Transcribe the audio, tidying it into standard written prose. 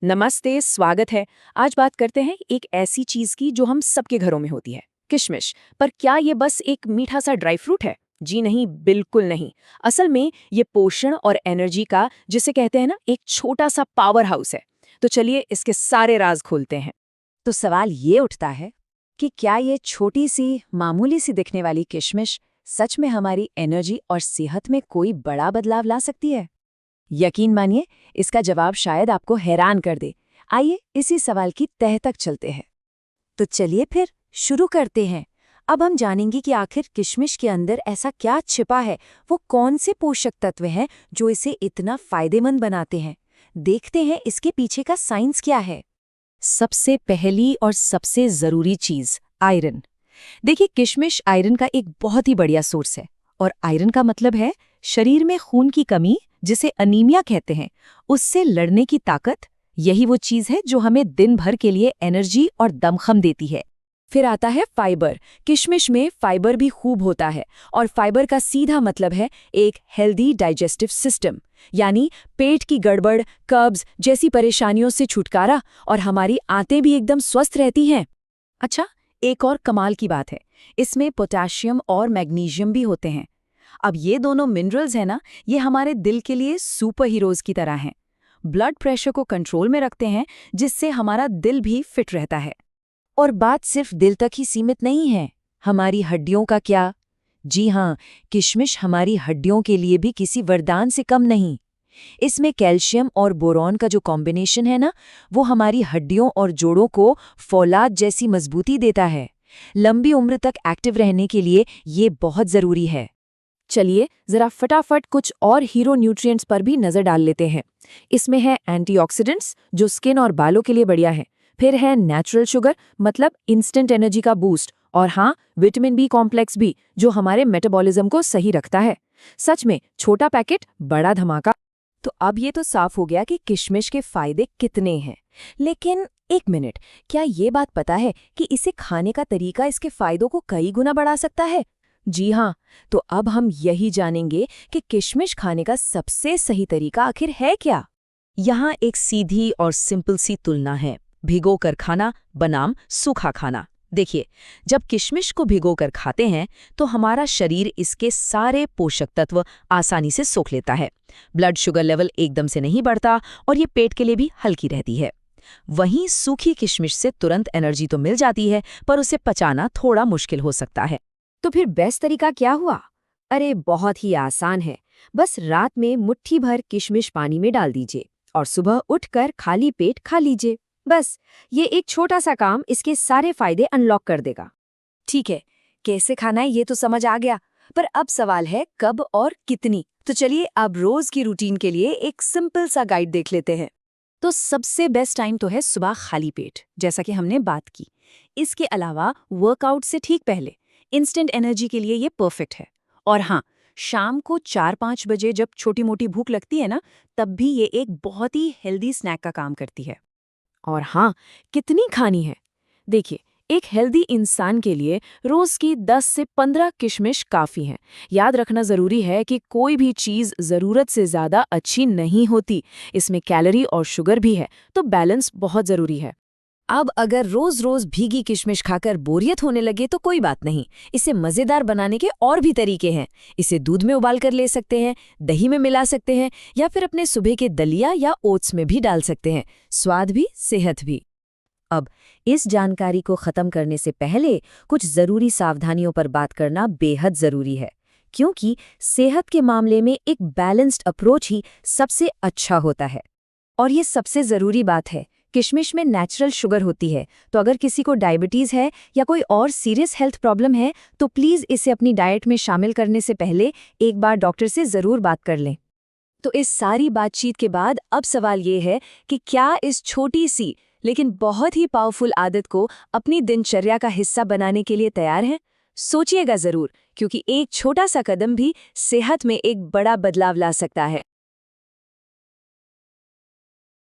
नमस्ते, स्वागत है। आज बात करते हैं एक ऐसी चीज की जो हम सबके घरों में होती है, किशमिश। पर क्या ये बस एक मीठा सा ड्राई फ्रूट है? जी नहीं, बिल्कुल नहीं। असल में ये पोषण और एनर्जी का, जिसे कहते हैं ना, एक छोटा सा पावर हाउस है। तो चलिए इसके सारे राज खोलते हैं। तो सवाल ये उठता है कि क्या ये छोटी सी मामूली सी दिखने वाली किशमिश सच में हमारी एनर्जी और सेहत में कोई बड़ा बदलाव ला सकती है? यकीन मानिए, इसका जवाब शायद आपको हैरान कर दे। आइए इसी सवाल की तह तक चलते हैं। तो चलिए फिर शुरू करते हैं। अब हम जानेंगे कि आखिर किशमिश के अंदर ऐसा क्या छिपा है, वो कौन से पोषक तत्व हैं जो इसे इतना फायदेमंद बनाते हैं। देखते हैं इसके पीछे का साइंस क्या है। सबसे पहली और सबसे जरूरी चीज, आयरन। देखिए, किशमिश आयरन का एक बहुत ही बढ़िया सोर्स है। और आयरन का मतलब है शरीर में खून की कमी, जिसे अनीमिया कहते हैं, उससे लड़ने की ताकत। यही वो चीज है जो हमें दिन भर के लिए एनर्जी और दमखम देती है। फिर आता है फाइबर। किशमिश में फाइबर भी खूब होता है, और फाइबर का सीधा मतलब है एक हेल्दी डाइजेस्टिव सिस्टम, यानी पेट की गड़बड़, कब्ज जैसी परेशानियों से छुटकारा, और हमारी आंतें भी एकदम स्वस्थ रहती हैं। अच्छा, एक और कमाल की बात है, इसमें पोटेशियम और मैग्नीशियम भी होते हैं। अब ये दोनों मिनरल्स हैं ना, ये हमारे दिल के लिए सुपर हीरोज की तरह हैं। ब्लड प्रेशर को कंट्रोल में रखते हैं, जिससे हमारा दिल भी फिट रहता है। और बात सिर्फ दिल तक ही सीमित नहीं है। हमारी हड्डियों का क्या? जी हाँ, किशमिश हमारी हड्डियों के लिए भी किसी वरदान से कम नहीं। इसमें कैल्शियम और बोरॉन का जो कॉम्बिनेशन है ना, वो हमारी हड्डियों और जोड़ों को फौलाद जैसी मजबूती देता है। लंबी उम्र तक एक्टिव रहने के लिए ये बहुत जरूरी है। चलिए जरा फटाफट कुछ और हीरो न्यूट्रिएंट्स पर भी नजर डाल लेते हैं। इसमें है एंटीऑक्सीडेंट्स, जो स्किन और बालों के लिए बढ़िया है। फिर है नेचुरल शुगर, मतलब इंस्टेंट एनर्जी का बूस्ट। और हाँ, विटामिन बी कॉम्प्लेक्स भी, जो हमारे मेटाबॉलिज्म को सही रखता है। सच में छोटा पैकेट, बड़ा धमाका। तो अब ये तो साफ हो गया कि किशमिश के फायदे कितने हैं। लेकिन एक मिनट, क्या ये बात पता है कि इसे खाने का तरीका इसके फायदों को कई गुना बढ़ा सकता है? जी हाँ, तो अब हम यही जानेंगे कि किशमिश खाने का सबसे सही तरीका आखिर है क्या। यहाँ एक सीधी और सिंपल सी तुलना है, भिगोकर खाना बनाम सूखा खाना। देखिए, जब किशमिश को भिगोकर खाते हैं तो हमारा शरीर इसके सारे पोषक तत्व आसानी से सोख लेता है। ब्लड शुगर लेवल एकदम से नहीं बढ़ता, और ये पेट के लिए भी हल्की रहती है। वहीं सूखी किशमिश से तुरंत एनर्जी तो मिल जाती है, पर उसे पचाना थोड़ा मुश्किल हो सकता है। तो फिर बेस्ट तरीका क्या हुआ? अरे बहुत ही आसान है। बस रात में मुट्ठी भर किशमिश पानी में डाल दीजिए और सुबह उठकर खाली पेट खा लीजिए। बस ये एक छोटा सा काम इसके सारे फायदे अनलॉक कर देगा। ठीक है, कैसे खाना है ये तो समझ आ गया, पर अब सवाल है कब और कितनी। तो चलिए अब रोज की रूटीन के लिए एक सिंपल सा गाइड देख लेते हैं। तो सबसे बेस्ट टाइम तो है सुबह खाली पेट, जैसा कि हमने बात की। इसके अलावा वर्कआउट से ठीक पहले इंस्टेंट एनर्जी के लिए ये परफेक्ट है। और हाँ, शाम को 4-5 बजे जब छोटी मोटी भूख लगती है ना, तब भी ये एक बहुत ही हेल्दी स्नैक का काम करती है। और हाँ, कितनी खानी है? देखिए, एक हेल्दी इंसान के लिए रोज की 10 से 15 किशमिश काफी हैं। याद रखना जरूरी है कि कोई भी चीज जरूरत से ज्यादा अच्छी नहीं होती। इसमें कैलोरी और शुगर भी है, तो बैलेंस बहुत जरूरी है। अब अगर रोज रोज भीगी किशमिश खाकर बोरियत होने लगे तो कोई बात नहीं, इसे मजेदार बनाने के और भी तरीके हैं। इसे दूध में उबाल कर ले सकते हैं, दही में मिला सकते हैं, या फिर अपने सुबह के दलिया या ओट्स में भी डाल सकते हैं। स्वाद भी, सेहत भी। अब इस जानकारी को खत्म करने से पहले कुछ जरूरी सावधानियों पर बात करना बेहद जरूरी है, क्योंकि सेहत के मामले में एक बैलेंस्ड अप्रोच ही सबसे अच्छा होता है। और ये सबसे जरूरी बात है, किशमिश में नेचुरल शुगर होती है, तो अगर किसी को डायबिटीज है या कोई और सीरियस हेल्थ प्रॉब्लम है तो प्लीज इसे अपनी डाइट में शामिल करने से पहले एक बार डॉक्टर से जरूर बात कर लें। तो इस सारी बातचीत के बाद अब सवाल ये है कि क्या इस छोटी सी लेकिन बहुत ही पावरफुल आदत को अपनी दिनचर्या का हिस्सा बनाने के लिए तैयार हैं? सोचिएगा जरूर, क्योंकि एक छोटा सा कदम भी सेहत में एक बड़ा बदलाव ला सकता है।